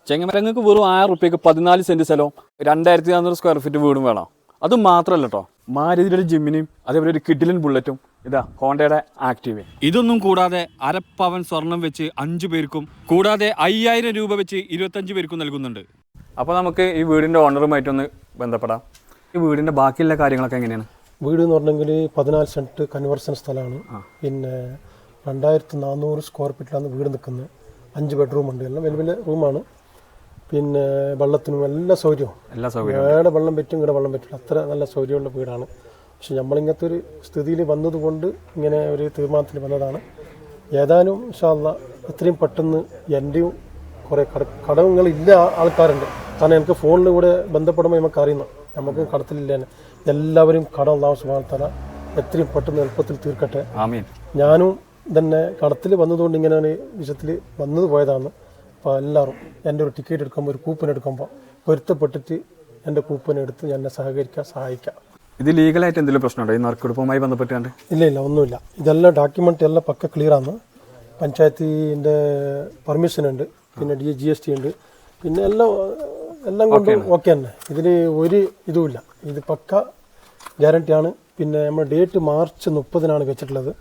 ചെങ്ങമരങ്ങൾക്ക് വെറും 1000 റുപ്യക്ക് 14 സെന്റ് സ്ഥലവും 2400 സ്ക്വയർ ഫീറ്റ് വീടും വേണം. അതും മാത്രമല്ല കേട്ടോ, മാരുതിയുടെ ജിമ്മിനിയും അതേപോലെ ഒരു കിഡിലൻ ബുള്ളറ്റും ഇതാ ഹോണ്ടയുടെ ആക്റ്റീവ്. ഇതൊന്നും കൂടാതെ അരപ്പവൻ സ്വർണം വെച്ച് 5 പേർക്കും കൂടാതെ 5000 രൂപ വെച്ച് 25 പേർക്കും നൽകുന്നുണ്ട്. അപ്പോൾ നമുക്ക് ഈ വീടിൻ്റെ ഓണറുമായിട്ടൊന്ന് ബന്ധപ്പെടാം. ഈ വീടിൻ്റെ ബാക്കിയുള്ള കാര്യങ്ങളൊക്കെ എങ്ങനെയാണ്? വീട് എന്ന് പറഞ്ഞെങ്കിൽ 14 സെൻറ്റ് കൺവേർഷൻ സ്ഥലമാണ്. പിന്നെ 2400 സ്ക്വയർ ഫീറ്റിലാണ് വീട് നിൽക്കുന്നത്. 5 ബെഡ്റൂം ഉണ്ട്, എല്ലാം വലിയ വലിയ റൂമാണ്. പിന്നെ വെള്ളത്തിനും എല്ലാ സൗകര്യവും, ഇവിടെ വെള്ളം പറ്റും, ഇവിടെ വെള്ളം പറ്റില്ല, അത്ര നല്ല സൗകര്യമുള്ള വീടാണ്. പക്ഷെ നമ്മളിങ്ങനത്തെ ഒരു സ്ഥിതിയിൽ വന്നതുകൊണ്ട് ഇങ്ങനെ ഒരു തീരുമാനത്തിൽ വന്നതാണ്. ഏതാനും ഇൻഷാ അല്ലാഹ് എത്രയും പെട്ടെന്ന് എൻ്റെയും കുറേ കടങ്ങളില്ല ആൾക്കാരുണ്ട്. കാരണം എനിക്ക് ഫോണിലൂടെ ബന്ധപ്പെടുമ്പോൾ നമുക്ക് അറിയുന്നു നമുക്ക് കടത്തിലില്ല. എല്ലാവരും കടം അല്ലാഹു സുബ്ഹാനഹു വ തആല എത്രയും പെട്ടെന്ന് എളുപ്പത്തിൽ തീർക്കട്ടെ. ഞാനും തന്നെ കടത്തിൽ വന്നതുകൊണ്ട് ഇങ്ങനെ ഒരു വിഷയത്തിൽ വന്നത് പോയതാണ്. അപ്പോൾ എല്ലാവരും എൻ്റെ ഒരു ടിക്കറ്റ് എടുക്കുമ്പോൾ, ഒരു കൂപ്പൺ എടുക്കുമ്പോൾ പൊരുത്തപ്പെട്ടിട്ട് എൻ്റെ കൂപ്പൺ എടുത്ത് എന്നെ സഹായിക്കാം. ഇത് ലീഗലായിട്ട് എന്തെങ്കിലും പ്രശ്നമുണ്ടോ ഈ നറുക്കെടുപ്പുമായി ബന്ധപ്പെട്ടാണ്ട്? ഇല്ല, ഒന്നുമില്ല. ഇതെല്ലാം ഡോക്യുമെൻ്റ് എല്ലാം പക്ക ക്ലിയറാണ്. പഞ്ചായത്തിൻ്റെ പെർമിഷൻ ഉണ്ട്, പിന്നെ GST ഉണ്ട്, പിന്നെ എല്ലാം കൊണ്ടും ഓക്കെ തന്നെ. ഇതിൽ ഒരു ഇതുമില്ല, ഇത് പക്ക ഗ്യാരണ്ടിയാണ്. പിന്നെ നമ്മൾ ഡേറ്റ് മാർച്ച് 30-നാണ് വെച്ചിട്ടുള്ളത്.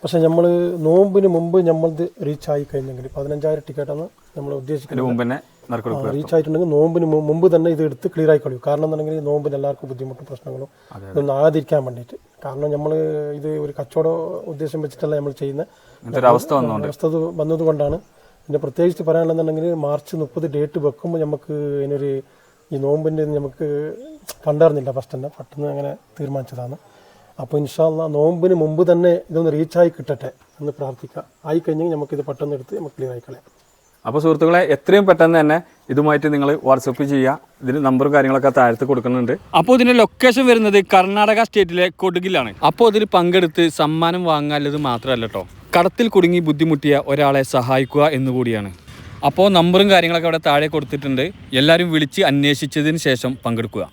പക്ഷെ നമ്മൾ നോമ്പിന് മുമ്പ് നമ്മളത് റീച്ച് ആയി കഴിഞ്ഞെങ്കിൽ 15000 ടിക്കറ്റാണ് നമ്മൾ ഉദ്ദേശിക്കുന്നത്. റീച്ച് ആയിട്ടുണ്ടെങ്കിൽ നോമ്പിന് മുമ്പ് തന്നെ ഇത് എടുത്ത് ക്ലിയർ ആയി കഴിയും. കാരണം എന്നുണ്ടെങ്കിൽ നോമ്പിന് എല്ലാവർക്കും ബുദ്ധിമുട്ടും പ്രശ്നങ്ങളും ഇതൊന്നും ആകാതിരിക്കാൻ വേണ്ടിയിട്ട്. കാരണം നമ്മൾ ഇത് ഒരു കച്ചവട ഉദ്ദേശം വെച്ചിട്ടല്ല നമ്മൾ ചെയ്യുന്ന അവസ്ഥ വന്നതുകൊണ്ടാണ്. പിന്നെ പ്രത്യേകിച്ച് പറയാനുള്ളതെന്നുണ്ടെങ്കിൽ മാർച്ച് 30 ഡേറ്റ് വെക്കുമ്പോൾ നമുക്ക് ഇതിനൊരു ഈ നോമ്പിൻ്റെ നമുക്ക് കണ്ടറിഞ്ഞില്ല. ഫസ്റ്റ് തന്നെ പെട്ടെന്ന് അങ്ങനെ തീരുമാനിച്ചതാണ്. അപ്പോൾ ഇൻഷാ അല്ലാഹ് നോമ്പിന് മുമ്പ് തന്നെ ഇതൊന്ന് റീച്ചായി കിട്ടട്ടെ എന്ന് പ്രാർത്ഥിക്കാം. ആയി കഴിഞ്ഞെങ്കിൽ നമുക്കിത് പെട്ടെന്ന് എടുത്ത് നമുക്ക് ക്ലിയർ ആയി കളയാം. അപ്പോൾ സുഹൃത്തുക്കളെ, എത്രയും പെട്ടെന്ന് തന്നെ ഇതുമായിട്ട് നിങ്ങൾ വാട്സപ്പ് ചെയ്യുക. ഇതിന് നമ്പറും കാര്യങ്ങളൊക്കെ താഴത്ത് കൊടുക്കുന്നുണ്ട്. അപ്പോൾ ഇതിൻ്റെ ലൊക്കേഷൻ വരുന്നത് കർണാടക സ്റ്റേറ്റിലെ കൊടുകിലാണ്. അപ്പോൾ ഇതിൽ പങ്കെടുത്ത് സമ്മാനം വാങ്ങാനുള്ളത് മാത്രമല്ല കേട്ടോ, കടത്തിൽ കുടുങ്ങി ബുദ്ധിമുട്ടിയ ഒരാളെ സഹായിക്കുക എന്നുകൂടിയാണ്. അപ്പോൾ നമ്പറും കാര്യങ്ങളൊക്കെ അവിടെ താഴെ കൊടുത്തിട്ടുണ്ട്. എല്ലാവരും വിളിച്ച് അന്വേഷിച്ചതിന് ശേഷം പങ്കെടുക്കുക.